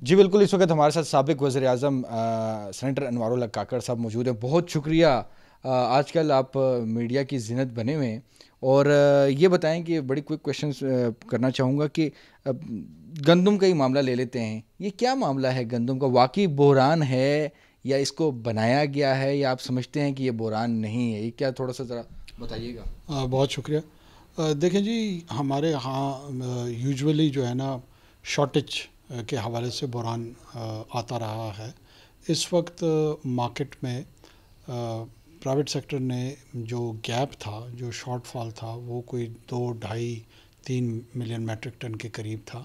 جی بالکل، اس وقت ہمارے ساتھ سابق وزیر اعظم سینیٹر انوار اللہ کاکڑ صاحب موجود ہیں. بہت شکریہ. آج کل آپ میڈیا کی زینت بنے ہوئے ہیں اور یہ بتائیں کہ بڑی کوئک کویشچنس کرنا چاہوں گا کہ گندم کا ہی معاملہ لے لیتے ہیں. یہ کیا معاملہ ہے گندم کا؟ واقعی بحران ہے یا اس کو بنایا گیا ہے، یا آپ سمجھتے ہیں کہ یہ بحران نہیں ہے؟ یہ کیا، تھوڑا سا ذرا بتائیے گا. بہت شکریہ. دیکھیں جی، ہمارے ہاں یوجولی جو ہے نا شارٹیج کے حوالے سے بحران آتا رہا ہے. اس وقت مارکیٹ میں پرائیویٹ سیکٹر نے جو گیپ تھا، جو شارٹ فال تھا، وہ کوئی 2-2.5-3 ملین میٹرک ٹن کے قریب تھا.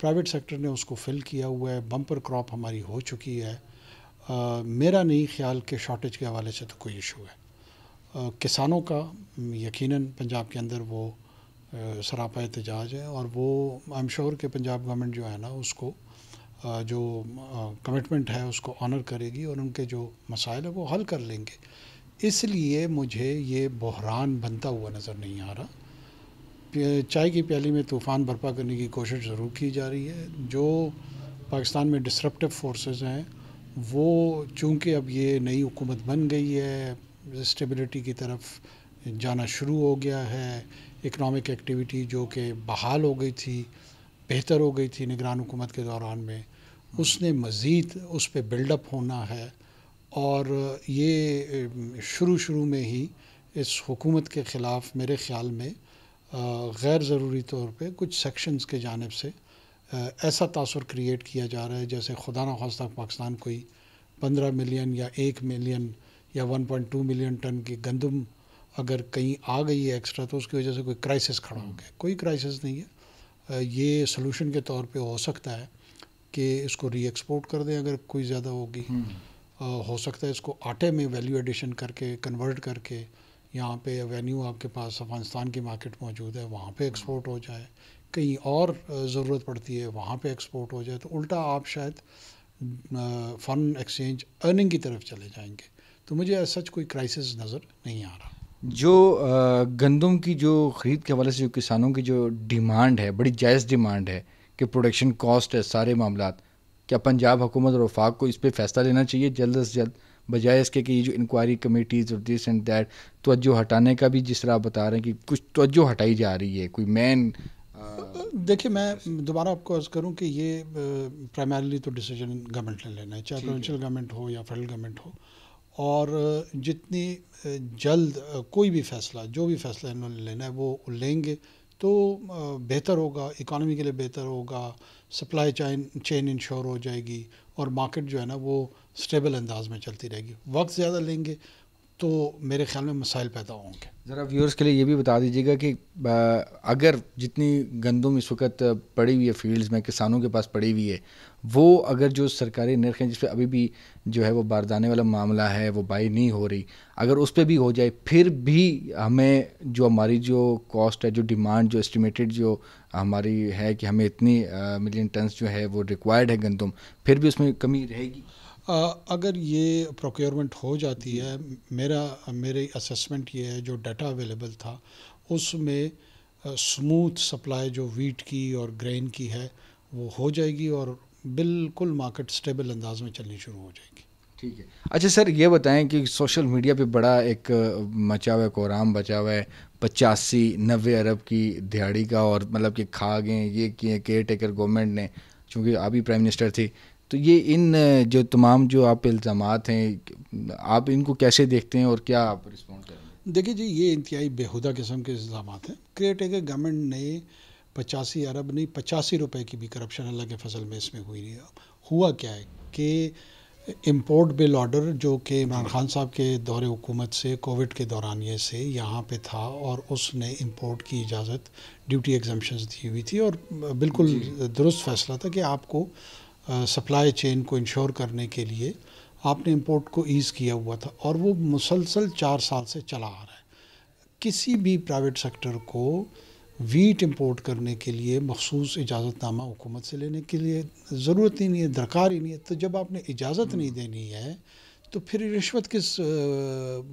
پرائیویٹ سیکٹر نے اس کو فل کیا ہوا ہے. بمپر کراپ ہماری ہو چکی ہے. میرا نہیں خیال کہ شارٹیج کے حوالے سے تو کوئی ایشو ہے. کسانوں کا یقیناً پنجاب کے اندر وہ سراپا احتجاج ہے، اور وہ آئی ایم شیور کہ پنجاب گورنمنٹ جو ہے نا اس کو جو کمٹمنٹ ہے اس کو آنر کرے گی، اور ان کے جو مسائل ہیں وہ حل کر لیں گے. اس لیے مجھے یہ بحران بنتا ہوا نظر نہیں آ رہا. چائے کی پیالی میں طوفان برپا کرنے کی کوشش ضرور کی جا رہی ہے. جو پاکستان میں ڈسرپٹیو فورسز ہیں وہ چونکہ اب یہ نئی حکومت بن گئی ہے، اسٹیبلٹی کی طرف جانا شروع ہو گیا ہے. اکنامک ایکٹیویٹی جو کہ بحال ہو گئی تھی، بہتر ہو گئی تھی نگران حکومت کے دوران میں، اس نے مزید اس پہ بلڈ اپ ہونا ہے. اور یہ شروع میں ہی اس حکومت کے خلاف میرے خیال میں غیر ضروری طور پہ کچھ سیکشنز کے جانب سے ایسا تاثر کریٹ کیا جا رہا ہے جیسے خدا نخواستہ پاکستان کوئی 15 ملین یا 1 ملین یا 1.2 ملین ٹن کی گندم اگر کہیں آ گئی ہے ایکسٹرا، تو اس کی وجہ سے کوئی کرائسس کھڑا ہو گیا. کوئی کرائسس نہیں ہے. یہ سلوشن کے طور پہ ہو سکتا ہے کہ اس کو ری ایکسپورٹ کر دیں اگر کوئی زیادہ ہوگی. ہو سکتا ہے اس کو آٹے میں ویلیو ایڈیشن کر کے کنورٹ کر کے یہاں پہ ایوینیو آپ کے پاس افغانستان کی مارکیٹ موجود ہے وہاں پہ ایکسپورٹ ہو جائے. کہیں اور ضرورت پڑتی ہے وہاں پہ ایکسپورٹ ہو جائے. تو الٹا آپ شاید فارن ایکسچینج ارننگ کی طرف چلے جائیں گے. تو مجھے ایسا کوئی کرائسس نظر نہیں آ رہا. جو گندم کی جو خرید کے حوالے سے جو کسانوں کی جو ڈیمانڈ ہے، بڑی جائز ڈیمانڈ ہے کہ پروڈکشن کاسٹ ہے، سارے معاملات، کیا پنجاب حکومت اور وفاق کو اس پہ فیصلہ لینا چاہیے جلد از جلد، بجائے اس کے کہ یہ جو انکوائری کمیٹیز اور دس اینڈ دیٹ، توجہ ہٹانے کا بھی جس طرح آپ بتا رہے ہیں کہ کچھ توجہ ہٹائی جا رہی ہے، کوئی مین. دیکھیں، میں دوبارہ آپ کو عرض کروں کہ یہ پرائمرلی تو ڈیسیجن گورنمنٹ نے لینا ہے، چاہے پروونشل گورنمنٹ ہو یا فیڈرل گورنمنٹ ہو. اور جتنی جلد کوئی بھی فیصلہ، جو بھی فیصلہ انہوں نے لینا ہے وہ لیں گے تو بہتر ہوگا، اکانومی کے لیے بہتر ہوگا. سپلائی چین انشور ہو جائے گی اور مارکیٹ جو ہے نا وہ اسٹیبل انداز میں چلتی رہے گی. وقت زیادہ لیں گے تو میرے خیال میں مسائل پیدا ہوں گے. ذرا ویورز کے لیے یہ بھی بتا دیجیے گا کہ اگر جتنی گندم اس وقت پڑی ہوئی ہے فیلڈز میں، کسانوں کے پاس پڑی ہوئی ہے، وہ اگر جو سرکاری نرخ ہیں جس پہ ابھی بھی جو ہے وہ باردانے والا معاملہ ہے وہ بائی نہیں ہو رہی، اگر اس پہ بھی ہو جائے، پھر بھی ہمیں جو ہماری جو کاسٹ ہے، جو ڈیمانڈ جو اسٹیمیٹڈ جو ہماری ہے کہ ہمیں اتنی ملین ٹنز جو ہے وہ ریکوائرڈ ہے گندم، پھر بھی اس میں کمی رہے گی. اگر یہ پروکیورمنٹ ہو جاتی ہے، میری اسسمنٹ یہ ہے جو ڈیٹا اویلیبل تھا اس میں سموتھ سپلائی جو ویٹ کی اور گرین کی ہے وہ ہو جائے گی اور بالکل مارکیٹ سٹیبل انداز میں چلنی شروع ہو جائے گی. ٹھیک ہے. اچھا سر، یہ بتائیں کہ سوشل میڈیا پہ بڑا ایک مچا ہوا ہے، کوہرام بچا ہوا ہے 85-90 ارب کی دہاڑی کا، اور مطلب کہ کھا گئے یہ کیے کیئر ٹیکر گورنمنٹ نے، چونکہ آپ ہی پرائم منسٹر تھے. تو یہ ان جو تمام جو آپ الزامات ہیں، آپ ان کو کیسے دیکھتے ہیں اور کیا آپ رسپونڈ کریں گے؟ دیکھیے جی، یہ انتہائی بیہودہ قسم کے الزامات ہیں. کیئر ٹیکر گورنمنٹ نے 85 ارب نہیں 85 روپے کی بھی کرپشن اللہ کے فضل میں اس میں ہوئی نہیں. ہوا کیا ہے کہ امپورٹ بل آرڈر جو کہ عمران خان صاحب کے دور حکومت سے کووڈ کے دورانیے سے یہاں پہ تھا، اور اس نے امپورٹ کی اجازت ڈیوٹی ایگزمپشنز دی ہوئی تھی، اور بالکل درست فیصلہ تھا کہ آپ کو سپلائی چین کو انشور کرنے کے لیے آپ نے امپورٹ کو ایز کیا ہوا تھا، اور وہ مسلسل 4 سال سے چلا آ رہا ہے. کسی بھی پرائیویٹ سیکٹر کو ویٹ امپورٹ کرنے کے لیے مخصوص اجازت نامہ حکومت سے لینے کے لیے ضرورت ہی نہیں ہے، درکار ہی نہیں ہے. تو جب آپ نے اجازت نہیں دینی ہے تو پھر رشوت کس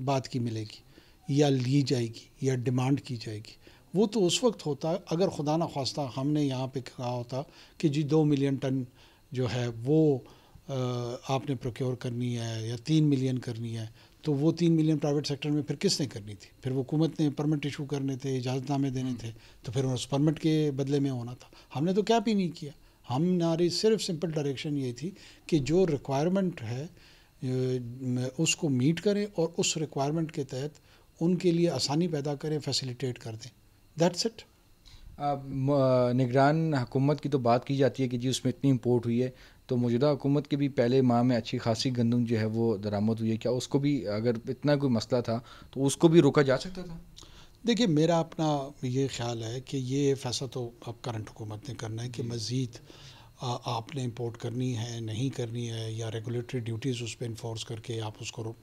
بات کی ملے گی یا لی جائے گی یا ڈیمانڈ کی جائے گی؟ وہ تو اس وقت ہوتا اگر خدا نخواستہ ہم نے یہاں پہ کہا ہوتا کہ جی 2 ملین ٹن جو ہے وہ آپ نے پروکیور کرنی ہے یا 3 ملین کرنی ہے، تو وہ 3 ملین پرائیویٹ سیکٹر میں پھر کس نے کرنی تھی؟ پھر وہ حکومت نے پرمٹ ایشو کرنے تھے، اجازت نامے دینے تھے، تو پھر اس پرمٹ کے بدلے میں ہونا تھا. ہم نے تو کیپ ہی نہیں کیا. ہماری صرف سمپل ڈائریکشن یہ تھی کہ جو ریکوائرمنٹ ہے اس کو میٹ کریں اور اس ریکوائرمنٹ کے تحت ان کے لیے آسانی پیدا کریں، فیسیلیٹیٹ کر دیں. That's it. نگران حکومت کی تو بات کی جاتی ہے کہ جی اس میں اتنی امپورٹ ہوئی ہے، تو موجودہ حکومت کے بھی پہلے ماہ میں اچھی خاصی گندم جو ہے وہ درآمد ہوئی ہے. کیا اس کو بھی اگر اتنا کوئی مسئلہ تھا تو اس کو بھی روکا جا سکتا تھا؟ دیکھیے میرا اپنا یہ خیال ہے کہ یہ فیصلہ تو اب کرنٹ حکومت نے کرنا ہے کہ مزید آپ نے امپورٹ کرنی ہے نہیں کرنی ہے، یا ریگولیٹری ڈیوٹیز اس پہ انفورس کر کے آپ اس کو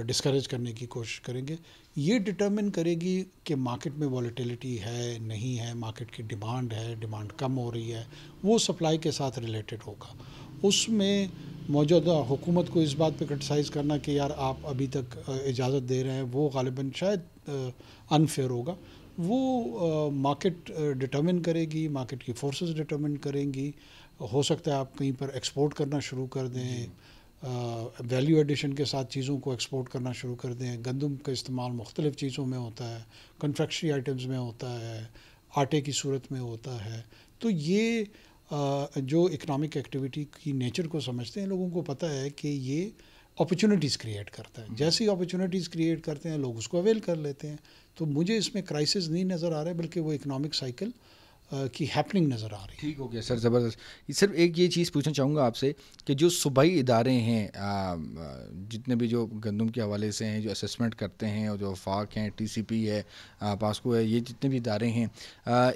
ڈسکریج کرنے کی کوشش کریں گے. یہ ڈٹرمن کرے گی کہ مارکیٹ میں والیٹیلیٹی ہے نہیں ہے، مارکیٹ کی ڈیمانڈ ہے، ڈیمانڈ کم ہو رہی ہے، وہ سپلائی کے ساتھ ریلیٹڈ ہوگا. اس میں موجودہ حکومت کو اس بات پہ کرٹیسائز کرنا کہ یار آپ ابھی تک اجازت دے رہے ہیں، وہ غالباً شاید انفیئر ہوگا. وہ مارکیٹ ڈٹرمن کرے گی، مارکیٹ کی فورسز ڈٹرمن کریں گی. ہو سکتا ہے آپ کہیں پر ایکسپورٹ کرنا شروع کر دیں، ویلیو ایڈیشن کے ساتھ چیزوں کو ایکسپورٹ کرنا شروع کر دیں. گندم کا استعمال مختلف چیزوں میں ہوتا ہے، کنفیکشری آئٹمز میں ہوتا ہے، آٹے کی صورت میں ہوتا ہے. تو یہ جو اکنامک ایکٹیویٹی کی نیچر کو سمجھتے ہیں لوگوں کو پتہ ہے کہ یہ اپرچونیٹیز کریٹ کرتا ہے. جیسی اپرچونیٹیز کریٹ کرتے ہیں لوگ اس کو اویل کر لیتے ہیں. تو مجھے اس میں کرائسس نہیں نظر آ رہا ہے، بلکہ وہ اکنامک سائیکل کی ہیپننگ نظر آ رہی ہے. ٹھیک ہو گیا سر، زبردست. صرف ایک یہ چیز پوچھنا چاہوں گا آپ سے کہ جو صوبائی ادارے ہیں جتنے بھی جو گندم کے حوالے سے ہیں، جو اسسمنٹ کرتے ہیں، اور جو وفاق ہیں، ٹی سی پی ہے، پاسکو ہے، یہ جتنے بھی ادارے ہیں،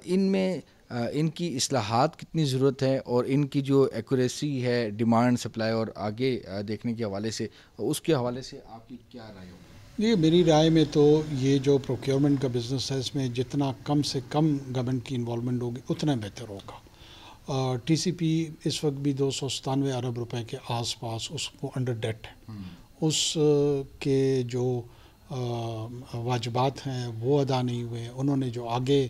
ان میں ان کی اصلاحات کتنی ضرورت ہے، اور ان کی جو ایکوریسی ہے ڈیمانڈ سپلائی اور آگے دیکھنے کے حوالے سے، اس کے حوالے سے آپ کی کیا رائے ہوگی؟ یہ میری رائے میں تو یہ جو پروکیورمنٹ کا بزنس ہے، اس میں جتنا کم سے کم گورنمنٹ کی انوالومنٹ ہوگی اتنا بہتر ہوگا. ٹی سی پی اس وقت بھی 297 ارب روپے کے آس پاس اس کو انڈر ڈیٹ ہے. اس کے جو واجبات ہیں وہ ادا نہیں ہوئے ہیں. انہوں نے جو آگے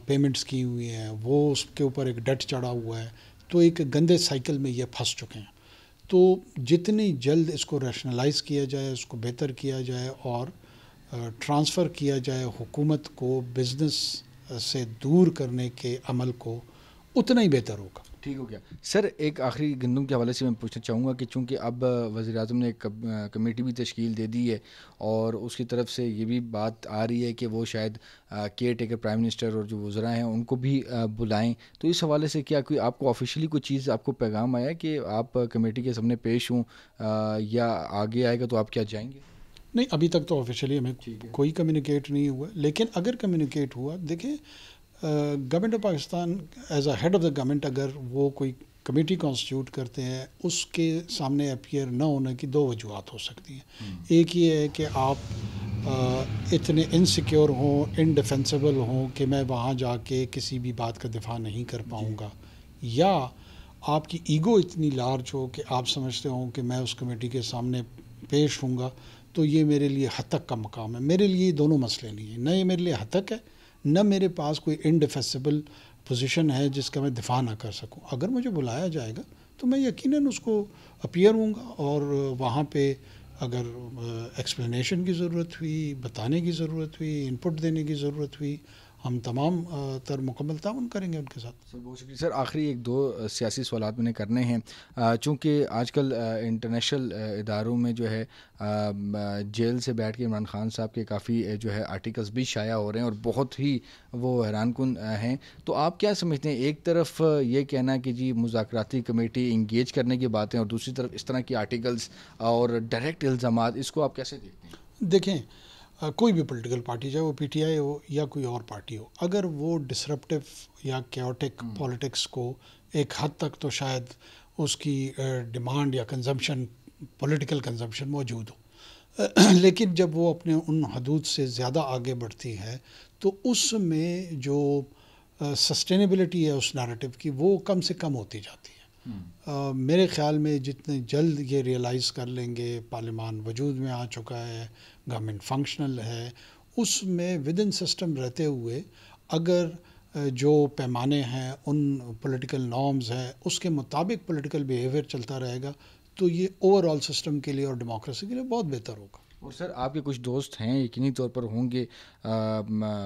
پیمنٹس کی ہوئی ہیں وہ اس کے اوپر ایک ڈیٹ چڑھا ہوا ہے. تو ایک گندے سائیکل میں یہ پھنس چکے ہیں. تو جتنی جلد اس کو ریشنلائز کیا جائے، اس کو بہتر کیا جائے اور ٹرانسفر کیا جائے حکومت کو بزنس سے دور کرنے کے عمل کو، اتنا ہی بہتر ہوگا. ٹھیک ہو گیا سر. ایک آخری گندم کے حوالے سے میں پوچھنا چاہوں گا کہ چونکہ اب وزیر اعظم نے ایک کمیٹی بھی تشکیل دے دی ہے، اور اس کی طرف سے یہ بھی بات آ رہی ہے کہ وہ شاید کیئر ٹیکر پرائم منسٹر اور جو وزراء ہیں ان کو بھی بلائیں. تو اس حوالے سے کیا کوئی آپ کو آفیشیلی کوئی چیز، آپ کو پیغام آیا کہ آپ کمیٹی کے سامنے پیش ہوں، یا آگے آئے گا تو آپ کیا جائیں گے؟ نہیں، ابھی تک تو آفیشیلی ہمیں کوئی کمیونیکیٹ نہیں ہوا. لیکن اگر کمیونیکیٹ ہوا، دیکھیں government of Pakistan as a head of the government اگر وہ کوئی کمیٹی کانسٹیٹیوٹ کرتے ہیں، اس کے سامنے اپیئر نہ ہونے کی 2 وجوہات ہو سکتی ہیں. ایک یہ ہے کہ آپ اتنے انسیکیور ہوں، انڈیفینسیبل ہوں کہ میں وہاں جا کے کسی بھی بات کا دفاع نہیں کر پاؤں گا، یا آپ کی ایگو اتنی لارج ہو کہ آپ سمجھتے ہوں کہ میں اس کمیٹی کے سامنے پیش ہوں گا تو یہ میرے لیے ہتک کا مقام ہے. میرے لیے یہ دونوں مسئلے نہیں ہیں، نہ یہ میرے لیے ہتک ہے، نہ میرے پاس کوئی انڈیفیسیبل پوزیشن ہے جس کا میں دفاع نہ کر سکوں. اگر مجھے بلایا جائے گا تو میں یقیناً اس کو اپیئر ہوں گا، اور وہاں پہ اگر ایکسپلینیشن کی ضرورت ہوئی، بتانے کی ضرورت ہوئی، انپٹ دینے کی ضرورت ہوئی، ہم تمام تر مکمل تعاون کریں گے ان کے ساتھ. سر بہت شکریہ. سر آخری 1-2 سیاسی سوالات میں نے کرنے ہیں. چونکہ آج کل انٹرنیشنل اداروں میں جو ہے جیل سے بیٹھ کے عمران خان صاحب کے کافی جو ہے آرٹیکلس بھی شائع ہو رہے ہیں، اور بہت ہی وہ حیران کن ہیں. تو آپ کیا سمجھتے ہیں؟ ایک طرف یہ کہنا کہ جی مذاکراتی کمیٹی انگیج کرنے کی باتیں، اور دوسری طرف اس طرح کی آرٹیکلس اور ڈائریکٹ الزامات، اس کو آپ کیسے دیکھتے ہیں؟ دیکھیں کوئی بھی پولیٹیکل پارٹی، چاہے وہ پی ٹی آئی ہو یا کوئی اور پارٹی ہو، اگر وہ ڈسرپٹیو یا کیوٹک پالیٹکس کو ایک حد تک تو شاید اس کی ڈیمانڈ یا کنزمپشن، پولیٹیکل کنزمپشن موجود ہو، لیکن جب وہ اپنے ان حدود سے زیادہ آگے بڑھتی ہے تو اس میں جو سسٹینیبلٹی ہے اس نیریٹو کی، وہ کم سے کم ہوتی جاتی ہے. میرے خیال میں جتنے جلد یہ ریئلائز کر لیں گے، پارلیمان وجود میں آ چکا ہے، گورنمنٹ فنکشنل ہے، اس میں ود ان سسٹم رہتے ہوئے اگر جو پیمانے ہیں ان پولیٹیکل نارمز ہیں اس کے مطابق پولیٹیکل بیہیویئر چلتا رہے گا تو یہ اوور آل سسٹم کے لیے اور ڈیموکریسی کے لیے بہت بہتر ہوگا. اور سر آپ کے کچھ دوست ہیں یقینی طور پر ہوں گے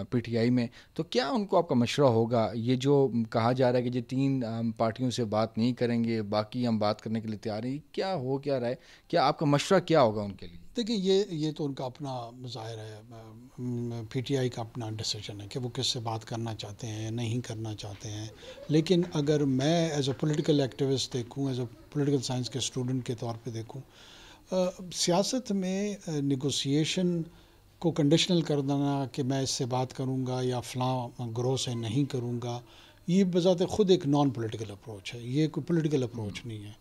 پی ٹی آئی میں، تو کیا ان کو آپ کا مشورہ ہوگا؟ یہ جو کہا جا رہا ہے کہ یہ 3 پارٹیوں سے بات نہیں کریں گے، باقی ہم بات کرنے کے لیے تیار ہیں، کیا ہو کیا رہا ہے؟ کیا آپ کا مشورہ کیا ہوگا ان کے لیے؟ دیکھیں یہ تو ان کا اپنا ظاہر ہے، پی ٹی آئی کا اپنا ڈیسیجن ہے کہ وہ کس سے بات کرنا چاہتے ہیں نہیں کرنا چاہتے ہیں. لیکن اگر میں ایز اے پولیٹیکل ایکٹیوسٹ دیکھوں، ایز اے پولیٹیکل سائنس کے اسٹوڈنٹ کے طور پہ دیکھوں، سیاست میں نیگوسیشن کو کنڈیشنل کر دینا کہ میں اس سے بات کروں گا یا فلاں گروہ سے نہیں کروں گا، یہ بذات خود ایک نان پولیٹیکل اپروچ ہے، یہ کوئی پولیٹیکل اپروچ نہیں ہے.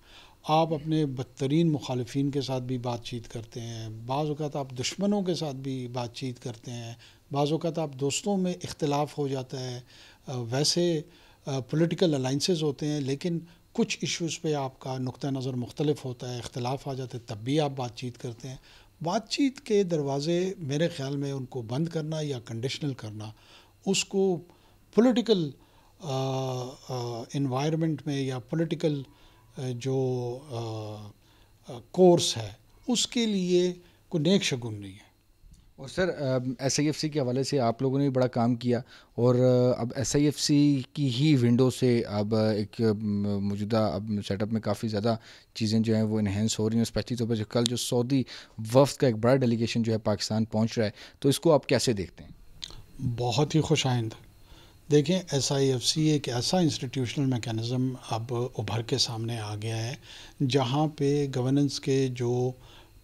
آپ اپنے بدترین مخالفین کے ساتھ بھی بات چیت کرتے ہیں، بعض اوقات آپ دشمنوں کے ساتھ بھی بات چیت کرتے ہیں، بعض اوقات آپ دوستوں میں اختلاف ہو جاتا ہے، ویسے پولیٹیکل الائنسز ہوتے ہیں لیکن کچھ ایشوز پہ آپ کا نقطہ نظر مختلف ہوتا ہے، اختلاف آ جاتے ہیں، تب بھی آپ بات چیت کرتے ہیں. بات چیت کے دروازے میرے خیال میں ان کو بند کرنا یا کنڈیشنل کرنا، اس کو پولیٹیکل انوائرمنٹ میں یا پولیٹیکل جو کورس ہے اس کے لیے کوئی نیک شگون نہیں ہے. اور سر ایس آئی ایف سی کے حوالے سے آپ لوگوں نے بھی بڑا کام کیا، اور اب ایس آئی ایف سی کی ہی ونڈو سے اب ایک موجودہ اب سیٹ اپ میں کافی زیادہ چیزیں جو ہیں وہ انہینس ہو رہی ہیں، اسپیشلی طور پر کل جو سعودی وفد کا ایک بڑا ڈیلیگیشن جو ہے پاکستان پہنچ رہا ہے، تو اس کو آپ کیسے دیکھتے ہیں؟ بہت ہی خوش آئند. دیکھیں ایس آئی ایف سی ایک ایسا انسٹیٹیوشنل میکانزم اب ابھر کے سامنے آ گیا ہے جہاں پہ گورننس کے جو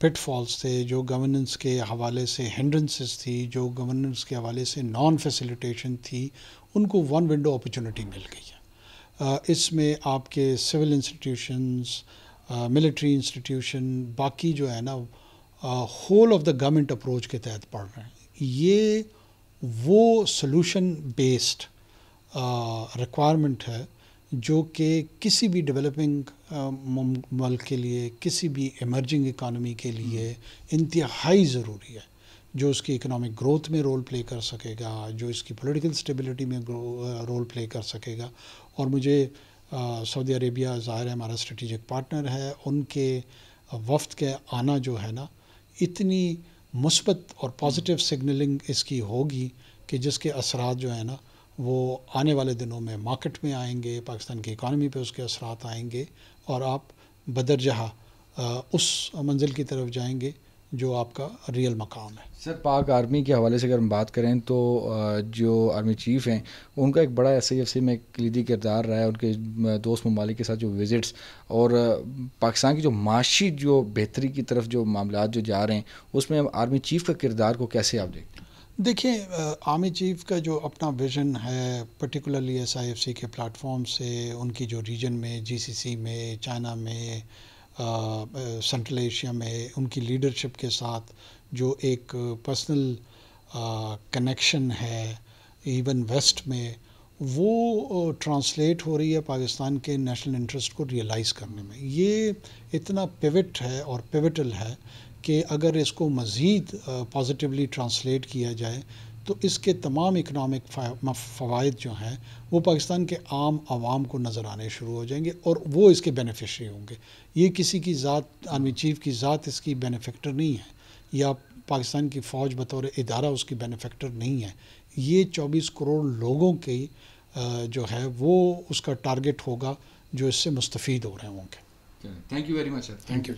پٹ فالس تھے، جو گورننس کے حوالے سے ہنڈرنسز تھی، جو گورننس کے حوالے سے نان فیسیلیٹیشن تھی، ان کو ون ونڈو اپرچونٹی مل گئی ہے. اس میں آپ کے سول انسٹیٹیوشنز، ملٹری انسٹیٹیوشن، باقی جو ہے نا whole of the government approach کے تحت پڑھ رہے ہیں. یہ وہ سلوشن بیسڈ ریکوائرمنٹ ہے جو کہ کسی بھی ڈیولپنگ ملک کے لیے، کسی بھی ایمرجنگ اکانومی کے لیے انتہائی ضروری ہے، جو اس کی اکنامک گروتھ میں رول پلے کر سکے گا، جو اس کی پولیٹیکل اسٹیبلٹی میں رول پلے کر سکے گا. اور مجھے سعودی عربیہ ظاہر ہے ہمارا اسٹریٹجک پارٹنر ہے، ان کے وفد کے آنا جو ہے نا اتنی مثبت اور پازیٹیو سگنلنگ اس کی ہوگی کہ جس کے اثرات جو ہیں نا وہ آنے والے دنوں میں مارکیٹ میں آئیں گے، پاکستان کی اکانومی پہ اس کے اثرات آئیں گے، اور آپ بدرجہ اس منزل کی طرف جائیں گے جو آپ کا ریئل مقام ہے. سر پاک آرمی کے حوالے سے اگر ہم بات کریں تو جو آرمی چیف ہیں ان کا ایک بڑا ایس آئی ایف سی میں کلیدی کردار رہا ہے، ان کے دوست ممالک کے ساتھ جو وزٹس اور پاکستان کی جو معاشی جو بہتری کی طرف جو معاملات جو جا رہے ہیں، اس میں آرمی چیف کا کردار کو کیسے آپ دیکھتے ہیں؟ دیکھیں آرمی چیف کا جو اپنا ویژن ہے particularly S I F C کے پلیٹ فارم سے، ان کی جو ریجن میں جی سی سی میں، چائنا میں، سنٹرل ایشیا میں ان کی لیڈرشپ کے ساتھ جو ایک پرسنل کنیکشن ہے ایون ویسٹ میں، وہ ٹرانسلیٹ ہو رہی ہے پاکستان کے نیشنل انٹرسٹ کو ریئلائز کرنے میں. یہ اتنا پیوٹ ہے اور پیوٹل ہے کہ اگر اس کو مزید پازیٹیولی ٹرانسلیٹ کیا جائے تو اس کے تمام اکنامک فوائد جو ہیں وہ پاکستان کے عام عوام کو نظر آنے شروع ہو جائیں گے اور وہ اس کے بینیفیشری ہوں گے. یہ کسی کی ذات، آرمی چیف کی ذات اس کی بینیفیکٹر نہیں ہے، یا پاکستان کی فوج بطور ادارہ اس کی بینیفیکٹر نہیں ہے. یہ 24 کروڑ لوگوں کی جو ہے وہ اس کا ٹارگٹ ہوگا جو اس سے مستفید ہو رہے ہوں گے. Thank you very much sir. Thank you.